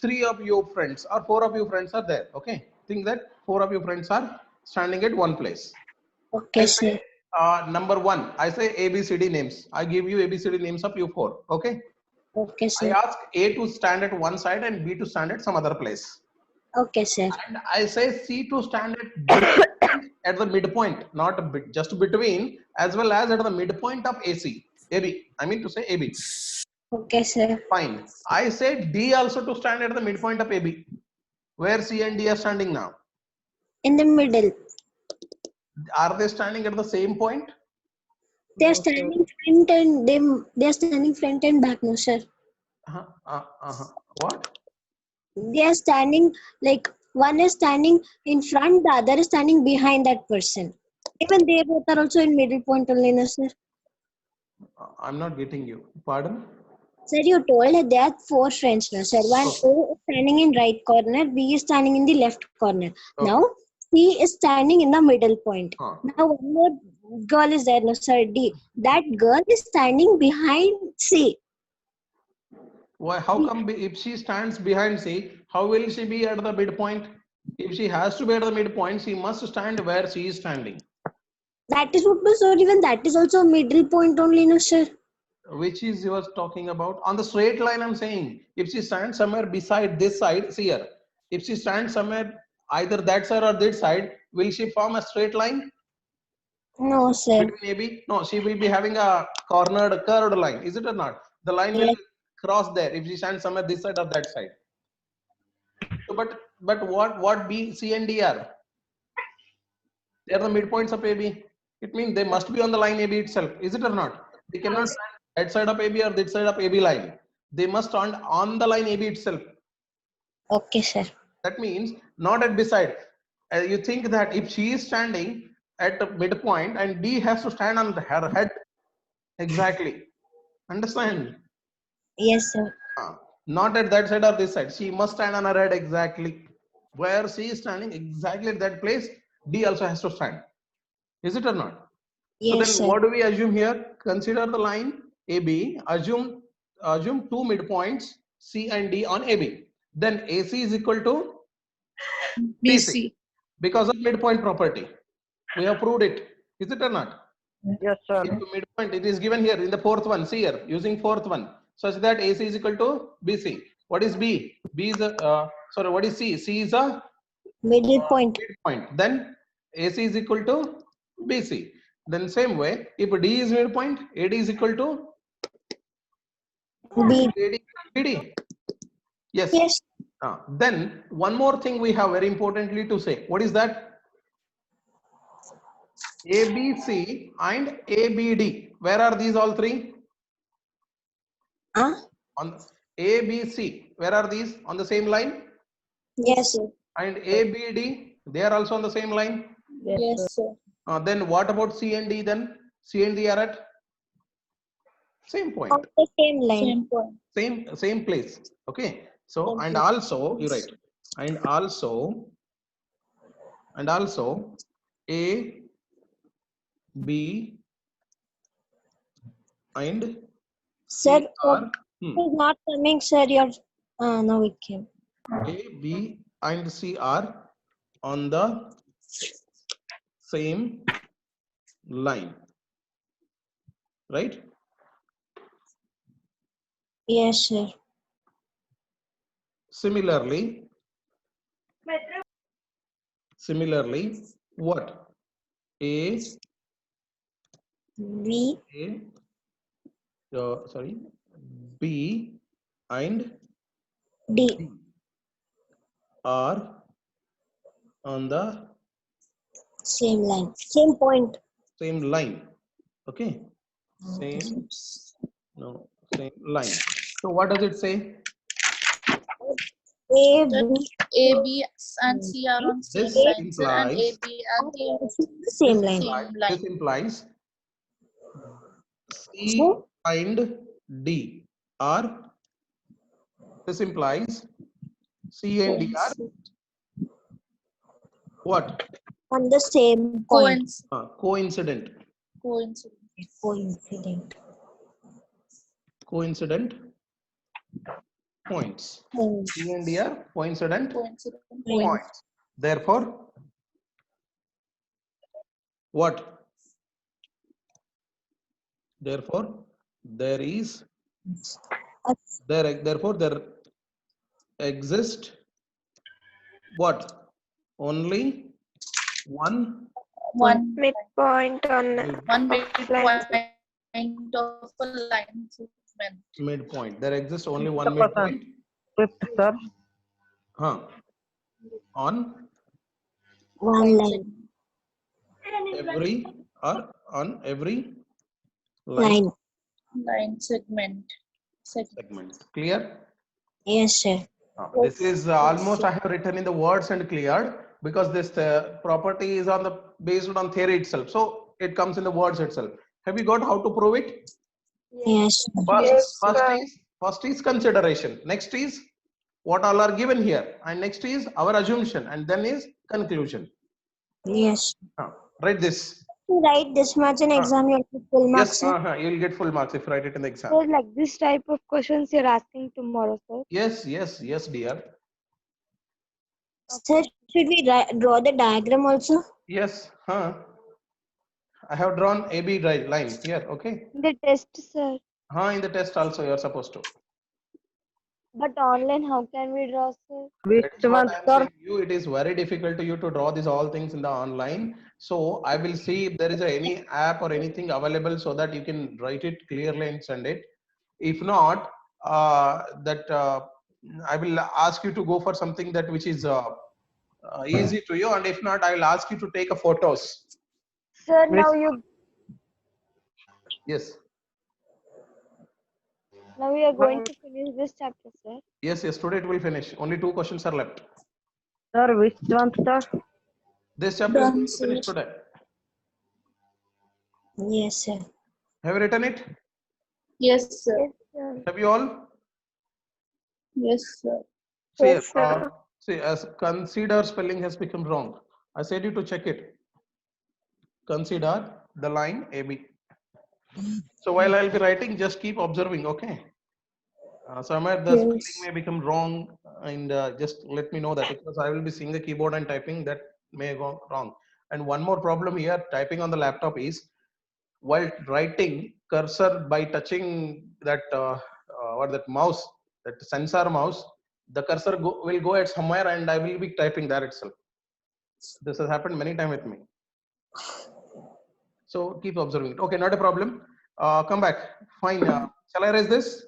3 of your friends or 4 of your friends are there. Okay, think that 4 of your friends are standing at one place. Okay, I sir. say, number 1, I say ABCD names. I give you ABCD names of you 4. Okay, Okay, I sir. ask A to stand at one side and B to stand at some other place. Okay, sir. And I say C to stand at the midpoint, not a bit, just between, as well as at the midpoint of AB. I mean to say AB. Okay, sir. Fine. I say D also to stand at the midpoint of AB. Where C and D are standing now? In the middle. Are they standing at the same point? They are standing front and they are standing front and back, no, sir. What? They are standing like one is standing in front, the other is standing behind that person. Even they both are also in middle point only, no, sir. I'm not getting you. Pardon? Sir, you told that there are 4 friends, no, sir. One Okay. A is standing in right corner, B is standing in the left corner. Okay. Now C is standing in the middle point. Huh. Now one more girl is there, no, sir. D. That girl is standing behind C. Why? How come if she stands behind C, how will she be at the midpoint? If she has to be at the midpoint, she must stand where she is standing. That is what, no, sir. Even that is also middle point only, no, sir. Which is you was talking about? On the straight line, I'm saying. If she stands somewhere beside this side, see here. If she stands somewhere either that side or this side, will she form a straight line? No, sir. Between AB? No, she will be having a cornered, curved line. Is it or not? The line will Yes. cross there if she stands somewhere this side or that side. So, but what B, C, and D are? They are the midpoints of AB. It means they must be on the line AB itself. Is it or not? They cannot stand that side of AB or this side of AB line. They must stand on the line AB itself. Okay, sir. That means not at beside. You think that if she is standing at the midpoint and D has to stand on her head exactly. Understand? Yes, sir. Not at that side or this side. She must stand on her head exactly. Where she is standing exactly at that place, D also has to stand. Is it or not? So Yes, then sir. what do we assume here? Consider the line AB. Assume 2 midpoints C and D on AB. Then AC is equal to BC because of midpoint property. We have proved it. Is it or not? Yes, sir. If the midpoint, it is given here in the fourth one. See here, using fourth one, such that AC is equal to BC. What is B? B is a sorry. What is C? C is a Middle point. midpoint. Then AC is equal to BC. Then same way, if D is midpoint, AD is equal to B. AD BD. Yes. Yes. Then one more thing we have very importantly to say. What is that? ABC and ABD. Where are these all three? On ABC. Where are these? On the same line? Yes, sir. And ABD. They are also on the same line. Yes, sir. Then what about C and D then? C and D are at same point. On the same line. Same place. Okay. So and also you're right. And also A, B, and Sir, C are is not coming, sir. Your now it came. A, B, and C are on the same line, right? Yes, sir. Similarly, what? A, B. Sorry, B and D. are on the Same line. Same point. same line. Okay. Same line. So what does it say? A, B. A, B, and C are on same This line, sir, and A, implies B, and D are Same line. same line. this implies C and D are. This implies C and D are what? On the same point. Coincident. Coincident. Coincident. points. Points. C and D are coincident Coincident Points. points. Therefore, what? Therefore, there is therefore there exists what? Only one One midpoint on mid- midpoint of a line segment. midpoint. There exists only one Fifth question. midpoint. Fifth, sir. Huh. On One line. every or on every line Line. Line segment. segment. Clear? Yes, sir. This is almost I have written in the words and cleared because this property is on the based on theory itself. So it comes in the words itself. Have you got how to prove it? Yes. First is consideration. Next is what all are given here, and next is our assumption, and then is conclusion. Yes. Write this. To write this much in exam, you get full marks, Yes, sir. you will get full marks if you write it in the exam. So like this type of questions you're asking tomorrow, sir. Yes, dear. Sir, should we draw the diagram also? Yes, I have drawn AB line here. Okay. The test, sir. In the test also you are supposed to. But online, how can we draw, sir? Which That is one, what I am sir? saying. It is very difficult to you to draw these all things in the online. So I will see if there is any app or anything available so that you can write it clearly and send it. If not, I will ask you to go for something that which is easy to you, and if not, I will ask you to take a photos. Sir, Which- Yes. now we are going to finish this chapter, sir. Yes. Today it will finish. Only 2 questions are left. Sir, which one, sir? This chapter is Done, going to finish sir. today. Yes, sir. Have you written it? Yes, sir. Yes, sir. Have you all? Yes, sir. See, Yes, sir. see, as consider spelling has become wrong. I said you to check it. Consider the line AB. So while I'll be writing, just keep observing, okay? Somewhere the spelling may become wrong, and just let me know that, because I will be seeing the keyboard and typing, that may go wrong. And one more problem here, typing on the laptop is, while writing, cursor by touching that mouse, that sensor mouse, the cursor will go at somewhere, and I will be typing there itself. This has happened many times with me. So keep observing it. Okay, not a problem. Come back. Fine. Shall I raise this?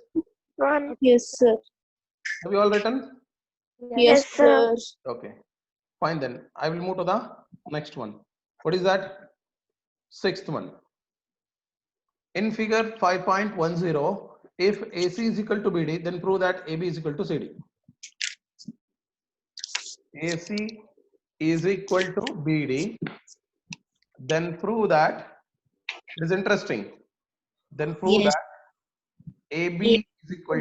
One. Yes, sir. Have you all written? Yes, sir. Okay. Fine then. I will move to the next one. What is that? Sixth one. In figure 5.10, if AC is equal to BD, then prove that AB is equal to CD. AC is equal to BD, then prove that, it is interesting, then prove Yes. that AB is equal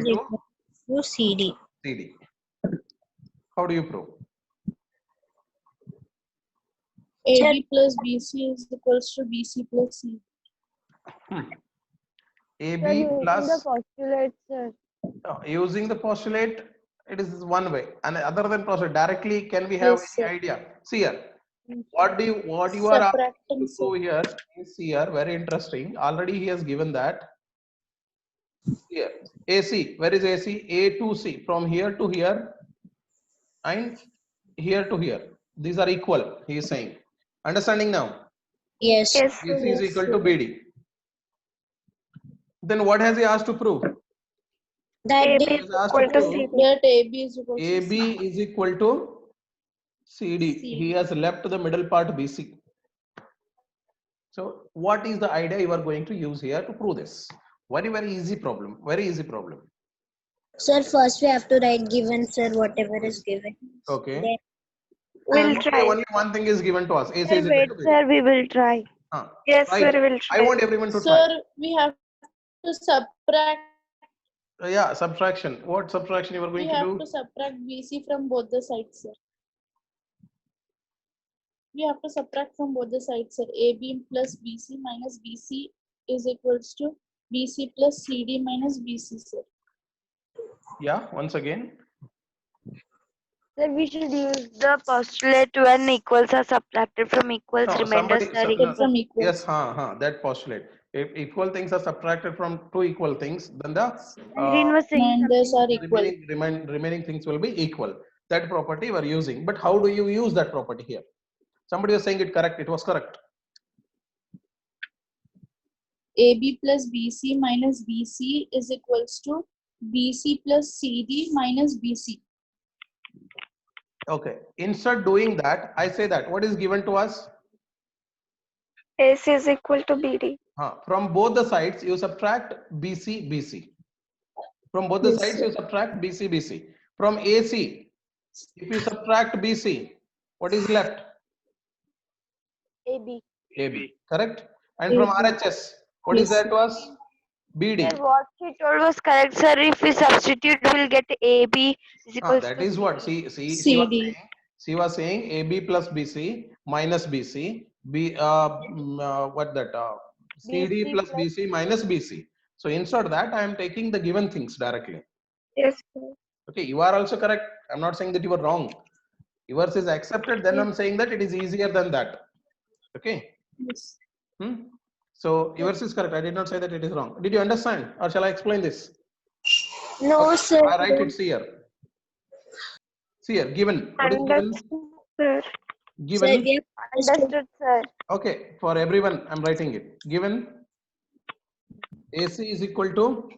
to CD. CD. How do you prove? AB plus BC is equals to BC plus C. AB Sir, using plus the postulate, sir. using the postulate, it is one way, and other than postulate directly, can we have Yes, any sir. idea? See here, what you are asking Subtracting, to sir. prove here is here very interesting. Already he has given that. Here AC, where is AC? A to C, from here to here and here to here, these are equal, he is saying. Understanding now? Yes. Yes, AC is Yes, equal sir. to BD. Then what has he asked to prove? That AB He is has asked equal to to prove CD. That AB is equal to AB C. is equal to CD. CD. He has left the middle part BC. So what is the idea you are going to use here to prove this? Very easy problem. Very easy problem. Sir, first we have to write given, sir, whatever is given. Okay. Then We'll try. Only one thing is given to us. AC Sir, is equal wait, to BD. sir, we will try. Yes, Right. sir, we'll I try. want everyone to try. Sir, we have to subtract. Yeah, subtraction. What subtraction you are We going to have do? to subtract BC from both the sides, sir. We have to subtract from both the sides, sir. AB plus BC minus BC is equals to BC plus CD minus BC, sir. Yeah, once again. Sir, we should use the postulate when equals are subtracted from equals, No, remainders somebody, are no, equal. From equals. yes, that postulate. If equal things are subtracted from two equal things, then the Irene was saying Reminders something. are equal. remaining things will be equal. That property we are using. But how do you use that property here? Somebody was saying it correct. It was correct. AB plus BC minus BC is equals to BC plus CD minus BC. Okay. Instead doing that, I say that what is given to us? AC is equal to BD. From both the sides, you subtract BC, BC. From both the Yes, sides, sir. you subtract BC, BC. From AC, if you subtract BC, what is left? AB. AB, correct? And from AB. RHS, what is Yes, there sir. to us? BD. Sir, what she told was correct, sir. If we substitute, we'll get AB is equals That to is what CD. CD. she was saying AB plus BC minus BC what that CD BC plus plus BC minus BC. So instead of that, I am taking the given things directly. yes, sir. Okay, you are also correct. I'm not saying that you are wrong. Yours is accepted. Then I'm saying that it is easier than that. Okay. Yes. So yours is correct. I did not say that it is wrong. Did you understand, or shall I explain this? No, sir. I write it here. See here, given. What is given? Sir. Sir, Given. we have understood. Understood, sir. Okay, for everyone, I'm writing it. Given AC is equal to,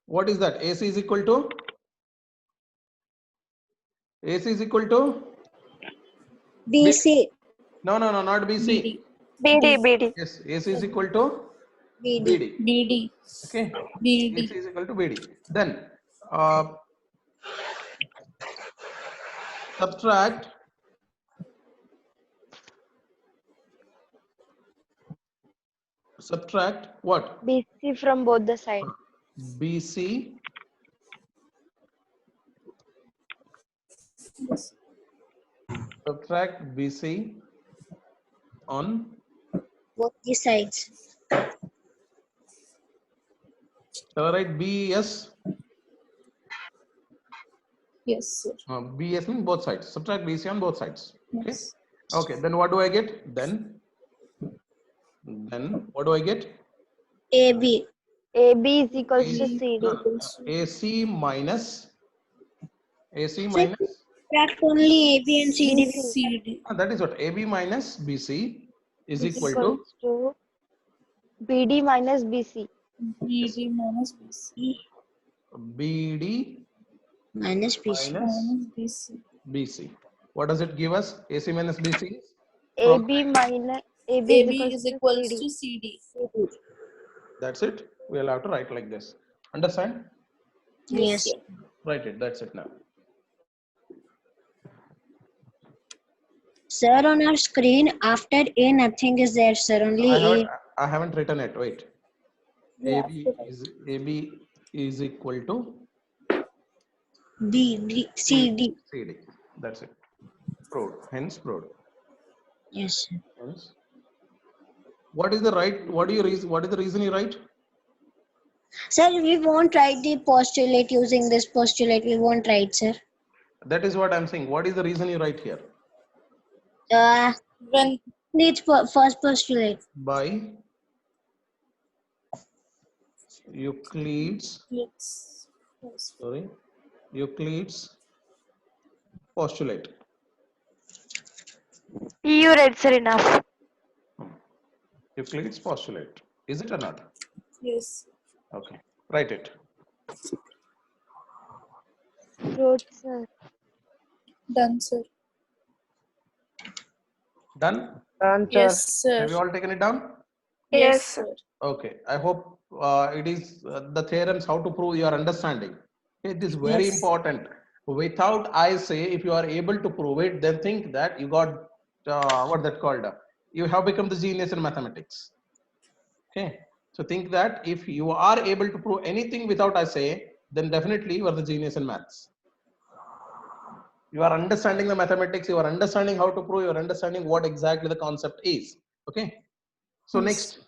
what is that? AC is equal to? AC is equal to? BC. No, not BC. BD, BD. Yes, AC is equal to BD. BD. BD. Okay, BD. AC is equal to BD. Then uh, subtract what? BC from both the sides. BC Yes. subtract BC on Both the sides. shall I write BS? Yes, sir. BS means both sides. Subtract BC on both sides. Okay. Yes. Okay. Then what do I get? Then what do I get? AB. AB is equals to AC, CD. AC minus So minus. subtract only AB and CD. BC CD. That is what AB minus BC is Is equal to equals to BD minus BC. BD minus BC. BD Minus BC. minus BC. BC. What does it give us? AC minus BC is AB minus AB AB is is equals equals to to CD. CD. that's it. We'll have to write like this. Understand? Yes. sir. Write it. That's it now. Sir, on our screen, after A, nothing is there, sir. Only A. I haven't written it. Wait. Yeah, AB is equal to B, D, C, D. CD. That's it. Proved. Hence proved. Yes, sir. Hence. What is the right? What is the reason you write? Sir, we won't write the postulate using this postulate. We won't write, sir. That is what I'm saying. What is the reason you write here? When It's first postulate. By Euclid's postulate. You read, sir, enough. Euclid's postulate. Is it or not? yes. Okay. Write it. Wrote, sir. Done, sir. Done? Done, sir. Yes, sir. Have you all taken it down? Yes, sir. Okay. I hope it is the theorems how to prove your understanding. It is very Yes. important. Without I say, if you are able to prove it, then think that you got what that called. You have become the genius in mathematics. Okay. So think that if you are able to prove anything without I say, then definitely you are the genius in maths. You are understanding the mathematics, you are understanding how to prove, you are understanding what exactly the concept is. Okay. So Yes. next,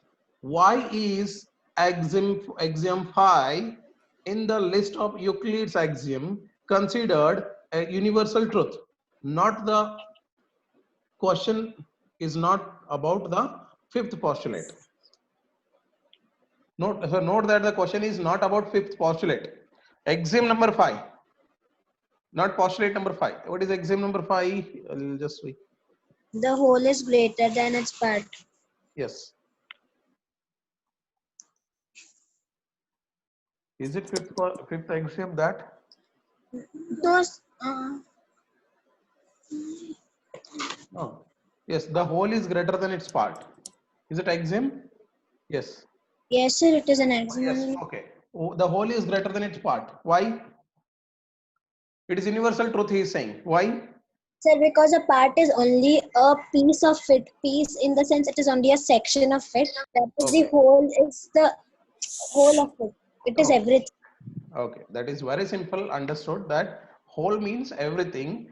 why is axiom phi in the list of Euclid's axiom considered a universal truth. Not the question is not about the fifth postulate. Note that the question is not about fifth postulate. Axiom number 5, not postulate number 5. What is axiom number 5? I'll just see. The whole is greater than its part. Yes. Is it fifth axiom that? Those, No. Yes, the whole is greater than its part. Is it axiom? Yes. yes, sir, it is an Yes. axiom. Okay. Oh, the whole is greater than its part. Why? It is universal truth. He is saying. Why? Sir, because a part is only a piece of it. Piece in the sense it is only a section of it. That is the Okay. whole. Is the whole of it. It is Okay. everything. Okay, that is very simple. Understood that whole means everything.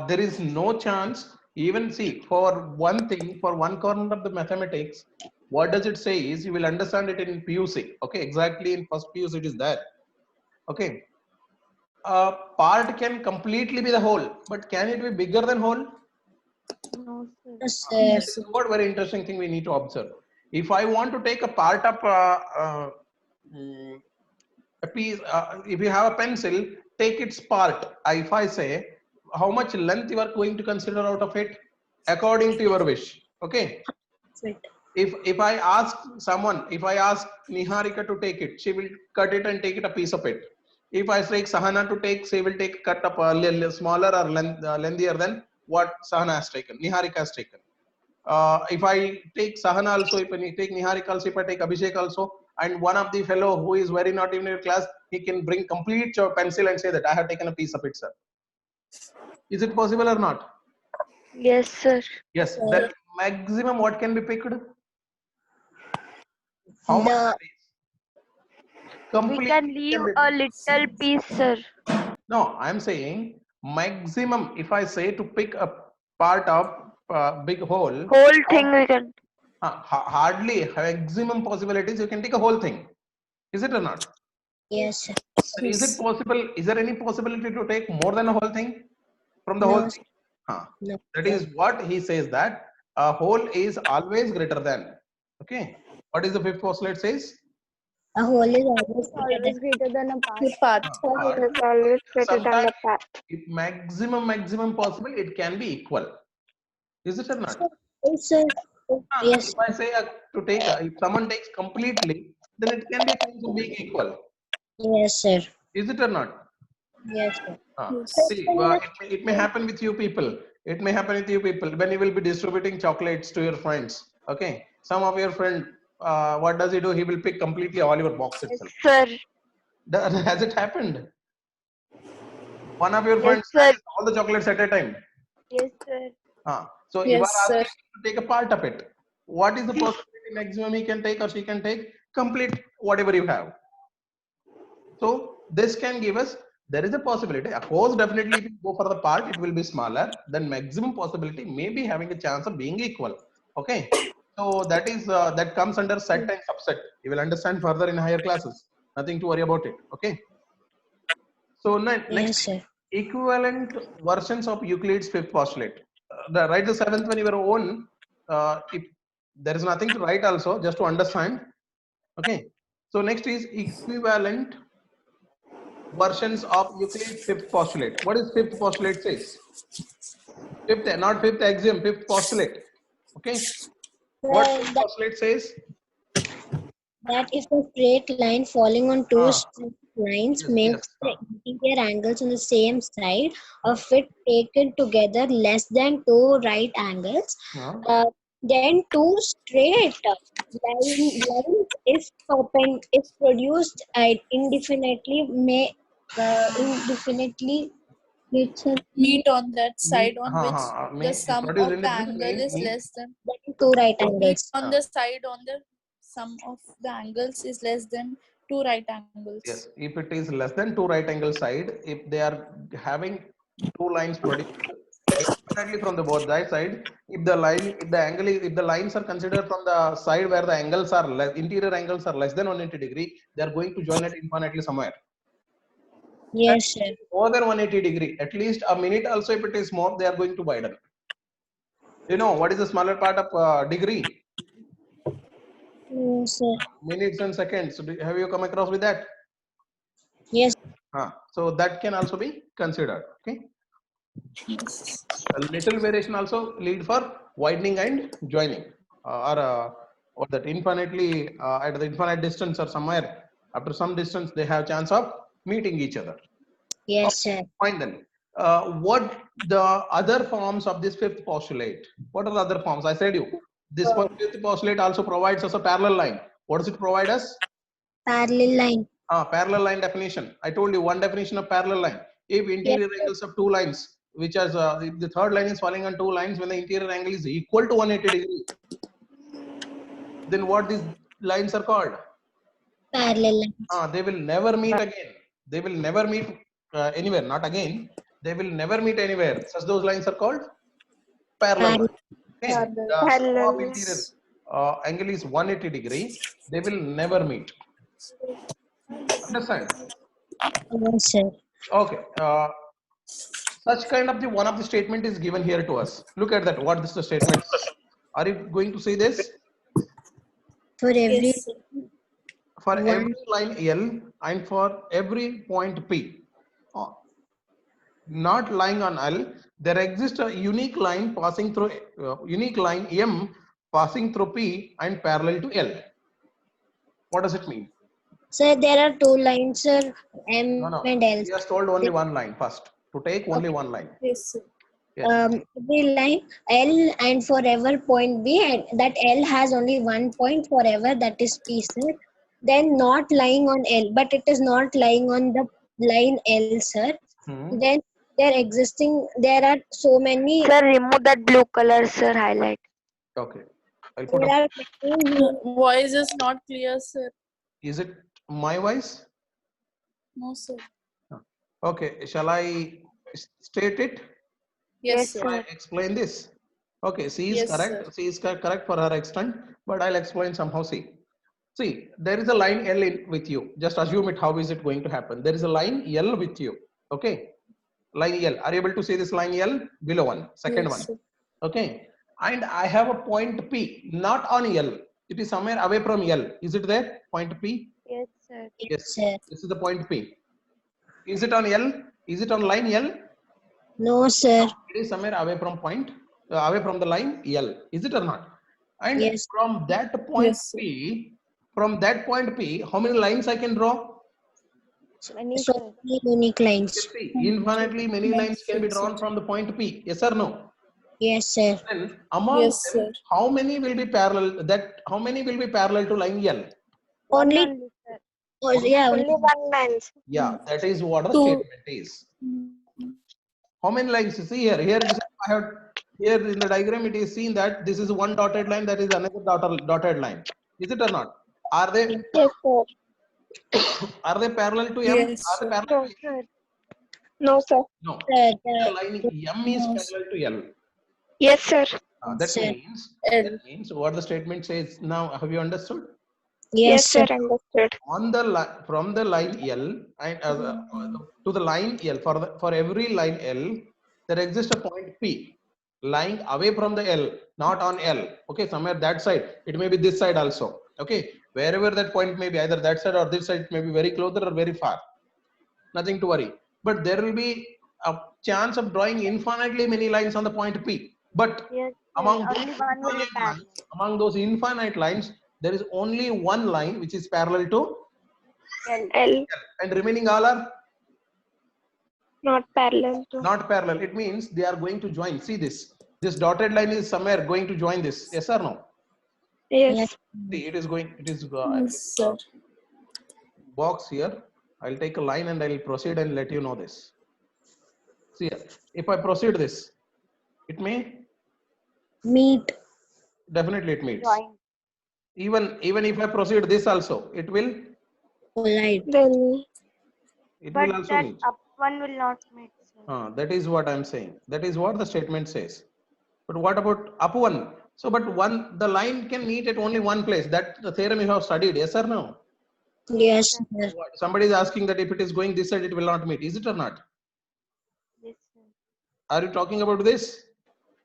There is no chance. Even see, for one thing, for one corner of the mathematics, what does it say is you will understand it in PUC. Okay, exactly in first PUC it is there. Okay, part can completely be the whole, but can it be bigger than whole? No, sir. Yes, That sir. is what very interesting thing we need to observe. If I want to take a part of a piece, if you have a pencil, take its part. If I say how much length you are going to consider out of it according to your wish. Okay. Fit. If I ask someone, if I ask Niharika to take it, she will cut it and take it a piece of it. If I say Sahana to take, she will take cut up a little smaller or lengthier than what Sahana has taken, Niharika has taken. If I take Sahana also, if I take Niharika also, if I take Abhishek also, and one of the fellow who is very not even in your class, he can bring complete your pencil and say that I have taken a piece of it, sir. Is it possible or not? Yes, sir. Yes. That maximum what can be picked? How much? The We Complete can leave can be a picked. little piece, sir. No, I'm saying maximum. If I say to pick a part of big whole, Whole thing we can. hardly maximum possibilities you can take a whole thing. Is it or not? yes, sir. Then is it possible? Is there any possibility to take more than a whole thing from the No, whole sir. thing? Huh. No. That is what he says, that a whole is always greater than. Okay. What is the fifth postulate says? A whole is always greater than. Always greater than a part. Part. Part. It is always greater than Sometimes the part. if maximum possible, it can be equal. Is it or not? Yes, sir. Yes. If I say to take, if someone takes completely, then it can be also being equal. Yes, sir. Is it or not? Yes, sir. See, it may happen with you people. It may happen with you people when you will be distributing chocolates to your friends. Okay, some of your friend, what does he do? He will pick completely all your box Yes, itself. sir. Has it happened? One of your Yes, friends sir. has all the chocolates at a time. Yes, sir. So you Yes, are sir. asking him to take a part of it. What is the possibility maximum he can take or she can take? Complete whatever you have. So this can give us, there is a possibility. Of course, definitely if you go for the part, it will be smaller. Then maximum possibility may be having a chance of being equal. Okay. So that is that comes under set and subset. You will understand further in higher classes. Nothing to worry about it. Okay. So next, Yes, sir. equivalent versions of Euclid's fifth postulate. Write the seventh one your own. If there is nothing to write also, just to understand. Okay. So next is equivalent versions of Euclid's fifth postulate. What is fifth postulate says? Fifth, not fifth axiom, fifth postulate. Okay. What Well, fifth postulate says? that if a straight line falling on two Ah. straight lines Yes, makes the interior angles on the same side of it taken together less than two right angles, then two straight lines, if produced indefinitely, may indefinitely Meet on that side Mean, on which the mean, sum produce of the indefinitely angle is mean less than two right meet angles. on the side on the sum of the angles is less than two right angles. yes, if it is less than two right angle side, if they are having two lines produced infinitely from the both side. If the lines are considered from the side where the angles are less, interior angles are less than 180 degree, they are going to join it infinitely somewhere. Yes, sir. More than 180 degree, at least a minute also, if it is more, they are going to widen. You know what is the smaller part of degree? No, sir. Minutes and seconds. Have you come across with that? Yes. So that can also be considered. Okay. A little variation also lead for widening and joining, or that infinitely at the infinite distance or somewhere after some distance they have chance of meeting each other. Yes, sir. Fine then. What the other forms of this fifth postulate? What are the other forms? I said you this fifth postulate also provides us a parallel line. What does it provide us? Parallel line. Parallel line definition. I told you one definition of parallel line. If interior angles of two lines, which is if the third line is falling on two lines, when the interior angle is equal to 180 degrees, then what these lines are called? Parallel line. They will never meet again. They will never meet anywhere. Not again. They will never meet anywhere. Such those lines are called parallel line. Okay. The sum of interior angle is 180 degree. They will never meet. Understand? Yes, sir. Okay. Such kind of the one of the statement is given here to us. Look at that. What is the statement? Are you going to see this? For every For every line L and for every point P, not lying on L, there exists a unique line passing through unique line M passing through P and parallel to L. What does it mean? Sir, there are two lines, sir, M No. and L. He has told only one line first. To take only one line. Yes, sir. Yes. Every line L and forever point B, and that L has only one point forever, that is P, sir. Then not lying on L, but it is not lying on the line L, sir. Then there are so many. Sir, remove that blue color, sir. Highlight. Okay. I'll put There up. are many. Voice is not clear, sir. Is it my voice? No, sir. Okay. Shall I state it? Yes, Yes, sir. I explain this. Okay, C is Yes, correct. sir. C is correct for her extent, but I'll explain somehow. See, there is a line L with you. Just assume it. How is it going to happen? There is a line L with you. Okay, line L. Are you able to see this line L below one? Second Yes, one. sir. Okay, and I have a point P, not on L. It is somewhere away from L. Is it there? Point P. Yes, sir. Yes. Sir. This is the point P. Is it on L? Is it on line L? No, sir. It is somewhere away from point, away from the line L. Is it or not? And Yes. from that point Yes, sir. P, how many lines I can draw? Many, So sir. many unique lines. See, infinitely many lines can be drawn from the point P. Yes or no? Yes, sir. Then among Yes, them, sir. how many will be parallel? How many will be parallel to line L? Only, sir. yeah, Only only one man. Yeah, that is what the Two. statement is. How many lines? See here. Here it is, I have here in the diagram. It is seen that this is one dotted line. That is another dotted line. Is it or not? Are they Yes, sir. are they parallel to M? Yes, Are they sir. parallel to sir. No, sir. No. sir, The line M is No, parallel to L. Yes, sir. That Sir. means what the statement says. Now, have you understood? yes, sir. Understood. On the from the line L and to the line L, for every line L, there exists a point P lying away from the L, not on L. Okay, somewhere that side. It may be this side also. Okay, wherever that point may be, either that side or this side, may be very closer or very far. Nothing to worry. But there will be a chance of drawing infinitely many lines on the point P. But Yes, among only one will be parallel. those infinite lines, there is only one line which is parallel to L. and remaining all are Not parallel to. not parallel. It means they are going to join. See this. This dotted line is somewhere going to join this. Yes or no? Yes. See, it is going. It is Yes, sir. box here. I'll take a line and I'll proceed and let you know this. See, if I proceed this, it may Meet. definitely it meets. Join. Even if I proceed this also, it will Collide. Then. it But will also that meet. up one will not meet, sir. That is what I'm saying. That is what the statement says. But what about up one? So, but the line can meet at only one place. That the theorem you have studied, yes or no? Yes, sir. Somebody is asking that if it is going this side, it will not meet. Is it or not? Yes, sir. Are you talking about this?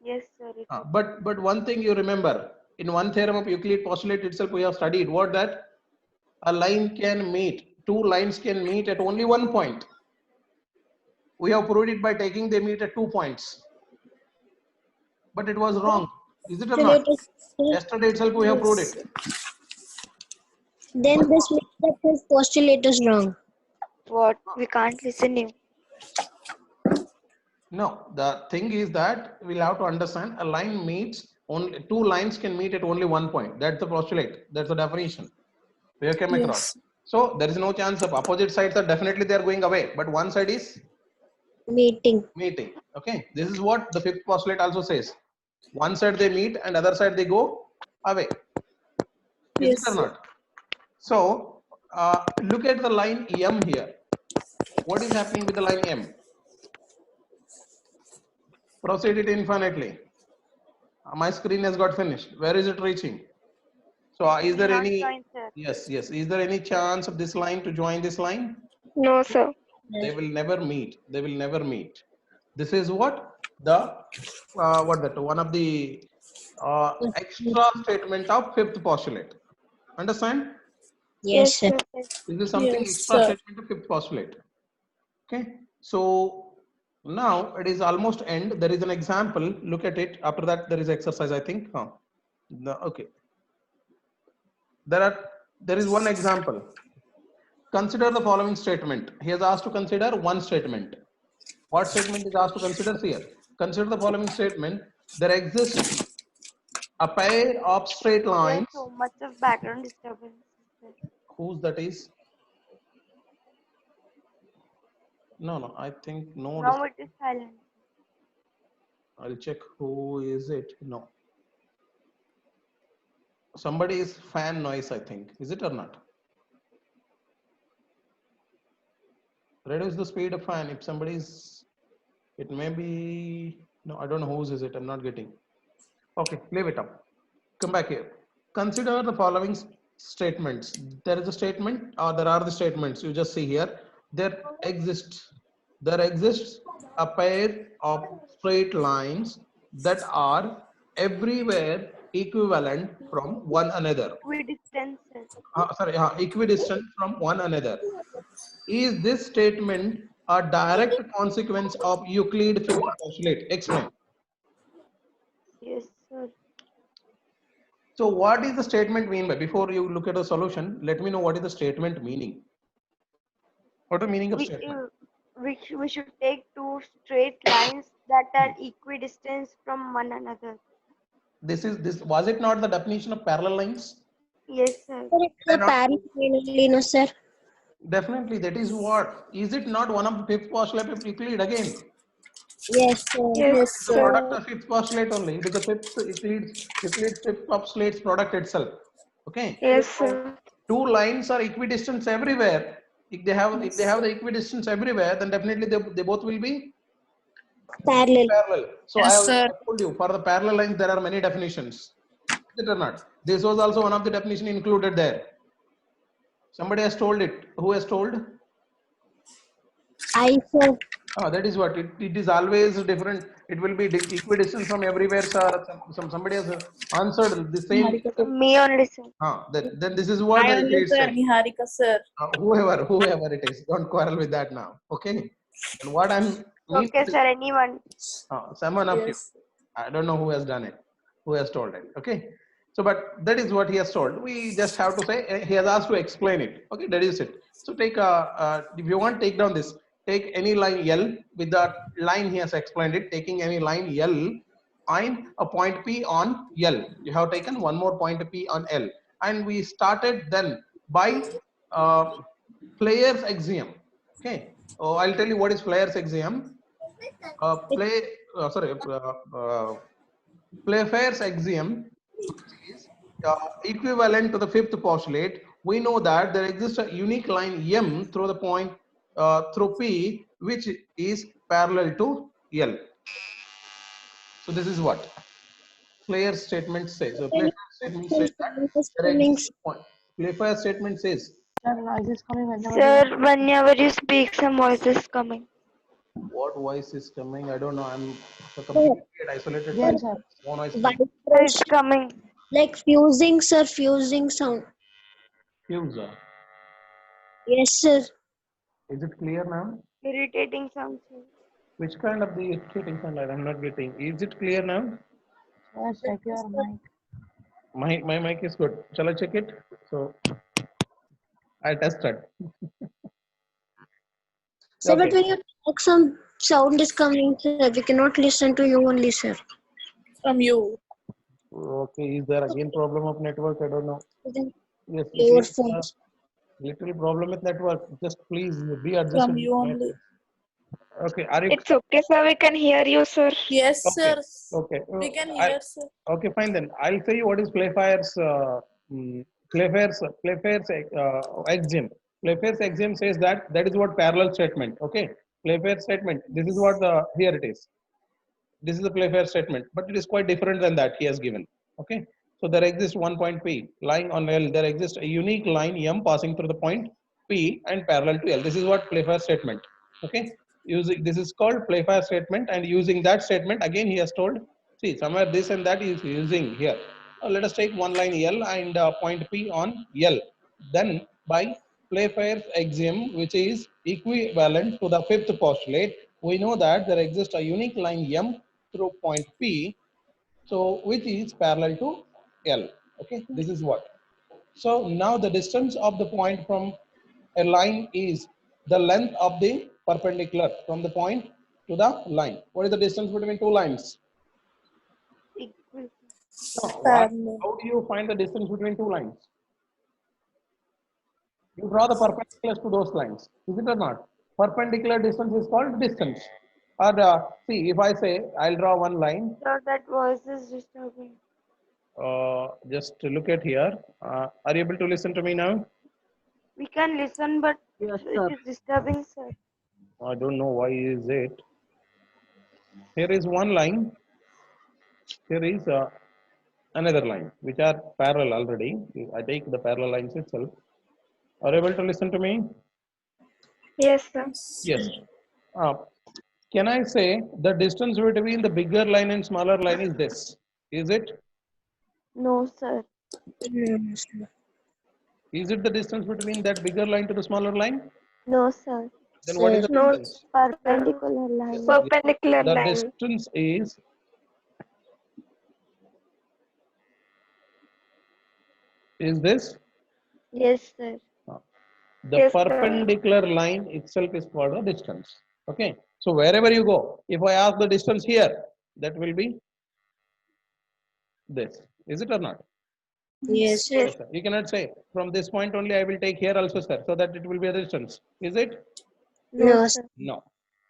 Yes, sir. But one thing you remember, in one theorem of Euclid postulate itself, we have studied what that a line can meet, two lines can meet at only one point. We have proved it by taking they meet at 2 points. But it was wrong. Is it or Sir, not? it is- Yesterday itself we have proved it. Then this means that his postulate is wrong. What? We can't listen you. No, the thing is that we'll have to understand a line meets only two lines can meet at only one point. That's the postulate. That's the definition. We have came across. So there is no chance of opposite sides are definitely they are going away, but one side is Meeting. meeting. Okay, this is what the fifth postulate also says. One side they meet and other side they go away. Is it or not? So look at the line M here. What is happening with the line M? Proceed it infinitely. My screen has got finished. Where is it reaching? So is there Not any? join, sir. Yes. Is there any chance of this line to join this line? No, sir. They will never meet. They will never meet. This is what the one of the extra statement of fifth postulate. Understand? Yes, sir. This is something extra statement of fifth postulate. Okay. So now it is almost end. There is an example. Look at it. After that, there is exercise. I think. Okay. There is one example. Consider the following statement. He has asked to consider one statement. What statement is asked to consider here? Consider the following statement. There exists a pair of straight There's lines. so much of background disturbance. Sir. Whose that is? No. I think no. Now it is silent. I'll check who is it. No. Somebody is fan noise, I think. Is it or not? Reduce the speed of fan. If somebody is, it may be, no, I don't know whose is it. I'm not getting. Okay, leave it up. Come back here. Consider the following statements. There is a statement, or there are the statements. You just see here. There exists a pair of straight lines that are everywhere equivalent from one another. Equidistant from one another. Is this statement a direct consequence of Euclid fifth postulate? Explain. Yes, sir. So what is the statement mean by? Before you look at the solution, let me know what is the statement meaning. What is the meaning of statement? We should take two straight lines that are equidistant from one another. This was it not the definition of parallel lines? Yes, sir. Sir, it's a parallel line, no, sir. Definitely, that is what. Is it not one of the fifth postulate of Euclid again? Yes, sir. Yes, The product of fifth postulate only. It is the fifth Euclid's fifth postulate's product itself. Okay. Yes, sir. Two lines are equidistant everywhere. If they have the equidistance everywhere, then definitely they both will be parallel. So I have told you for the parallel lines there are many definitions. Is it or not? This was also one of the definition included there. Somebody has told it. Who has told? I, sir. That is what it is always different. It will be equidistant from everywhere, sir. Somebody has answered the same. Me only, sir. Then this is what I only, sir. Niharika, sir. Whoever it is, don't quarrel with that now. Okay. And what I'm. Okay, sir. Anyone. Someone of you. I don't know who has done it. Who has told it? Okay. So, but that is what he has told. We just have to say he has asked to explain it. Okay, that is it. So take if you want, take down this. Take any line L with the line he has explained it. Taking any line L, find a point P on L. You have taken one more point P on L, and we started then by Flayer's axiom. Okay. Oh, I'll tell you what is Flayer's axiom. Playfair's axiom is equivalent to the fifth postulate. We know that there exists a unique line M through the point through P which is parallel to L. So this is what Player's statement says. So Player's statement says that there exists a point. Player's statement says Sir, whenever you speak, some voice is coming. what voice is coming. I don't know. I'm completely isolated. Phone noise. Sir, it's coming. Like fusing, sir, fusing sound. User. Yes, sir. Is it clear now? Irritating sound. Sir. Which kind of the irritating sound I'm not getting? Is it clear now? Check your mic. My mic is good. Shall I check it? So I tested. Sir, but Okay. when you talk, some sound is coming, sir. We cannot listen to you only, sir. From you. Okay. Is there again problem of network? I don't know. Yes. It Your is phone. little problem with network. Just please be adjusted. From you only. Okay. Are you It's okay, sir. We can hear you, sir. Yes, okay? sir. Okay. We can hear, sir. Okay, fine then. I'll tell you what is Playfair's axiom. Playfair's axiom says that is what parallel statement. Okay, Playfair's statement. This is what the here it is. This is the Playfair statement, but it is quite different than that he has given. Okay, so there exists one point P lying on L. There exists a unique line M passing through the point P and parallel to L. This is what Playfair statement. Okay, using this is called Playfair statement, and using that statement again he has told. See, somewhere this and that is using here. Let us take one line L and point P on L. Then by Playfair's axiom, which is equivalent to the fifth postulate, we know that there exists a unique line M through point P, so which is parallel to L. Okay, this is what. So now the distance of the point from a line is the length of the perpendicular from the point to the line. What is the distance between two lines? Equal. How do you find the distance between two lines? You draw the perpendiculars to those lines. Is it or not? Perpendicular distance is called distance. Or see, if I say I'll draw one line, Sir, that voice is disturbing. just look at here. Are you able to listen to me now? We can listen, but Yes, it sir. is disturbing, sir. I don't know why is it. Here is one line. Here is another line, which are parallel already. I take the parallel lines itself. Are you able to listen to me? Yes, sir. Yes. Can I say the distance between the bigger line and smaller line is this? Is it? No, sir. Yes, sir. Is it the distance between that bigger line to the smaller line? No, sir. Then what is the No, distance? perpendicular line. Perpendicular The line. distance is this? Yes, sir. The Yes, sir. perpendicular line itself is called a distance. Okay. So wherever you go, if I ask the distance here, that will be this. Is it or not? Yes, sir. Yes. Sir. You cannot say from this point only I will take here also, sir, so that it will be a distance. Is it? No, sir. No.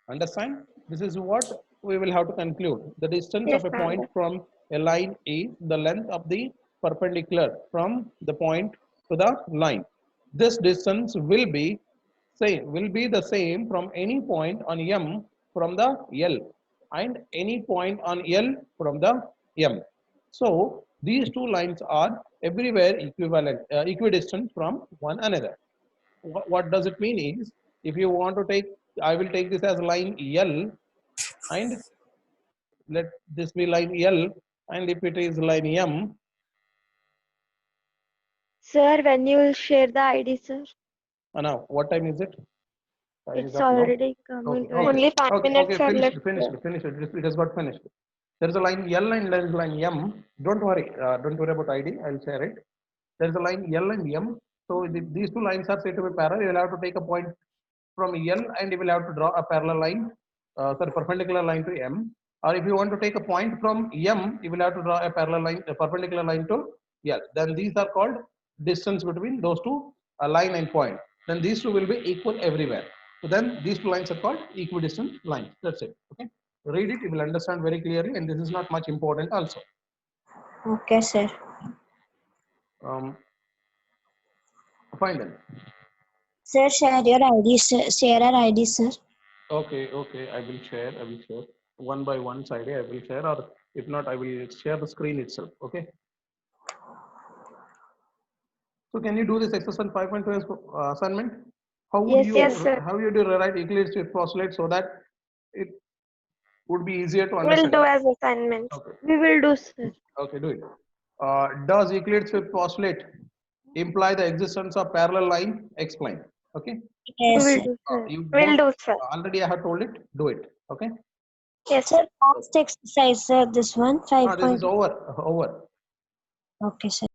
Understand? This is what we will have to conclude. The distance Yes, of a sir. point from a line is the length of the perpendicular from the point to the line. This distance will be the same from any point on M from the L and any point on L from the M. So these two lines are everywhere equidistant from one another. What does it mean is, if you want to take, I will take this as line L, and let this be line L, and if it is line M. Sir, when you will share the ID, sir? Now what time is it? Time is It's up now. already coming. Okay, okay. Only 5 Okay, minutes are left. finished. It has got finished. There is a line L and there is a line M. Don't worry about ID. I'll share it. There is a line L and M. So these two lines are said to be parallel. You will have to take a point from L and you will have to draw a parallel line, perpendicular line to M. Or if you want to take a point from M, you will have to draw a parallel line, a perpendicular line to L. Then these are called distance between those two, a line and point. Then these two will be equal everywhere. So then these two lines are called equidistant lines. That's it. Okay. Read it, you will understand very clearly, and this is not much important also. okay, sir. Fine then. Sir, share your ID, sir. Share our ID, sir. Okay, okay, I will share. One by one side, I will share, or if not, I will share the screen itself. Okay. So can you do this exercise 5.2 assignment? How would Yes, you yes, sir. how would you rewrite Euclid's fifth postulate so that it would be easier to We'll understand? do as assignments. Okay. We will do, sir. Okay, do it. Does Euclid's fifth postulate imply the existence of parallel line? Explain. Okay. We Yes, will sir. do, sir. You We'll both do, sir. already I have told it. Do it. Okay. Yes, Sir, past exercise, sir. This one, This is 5. over. Okay, sir.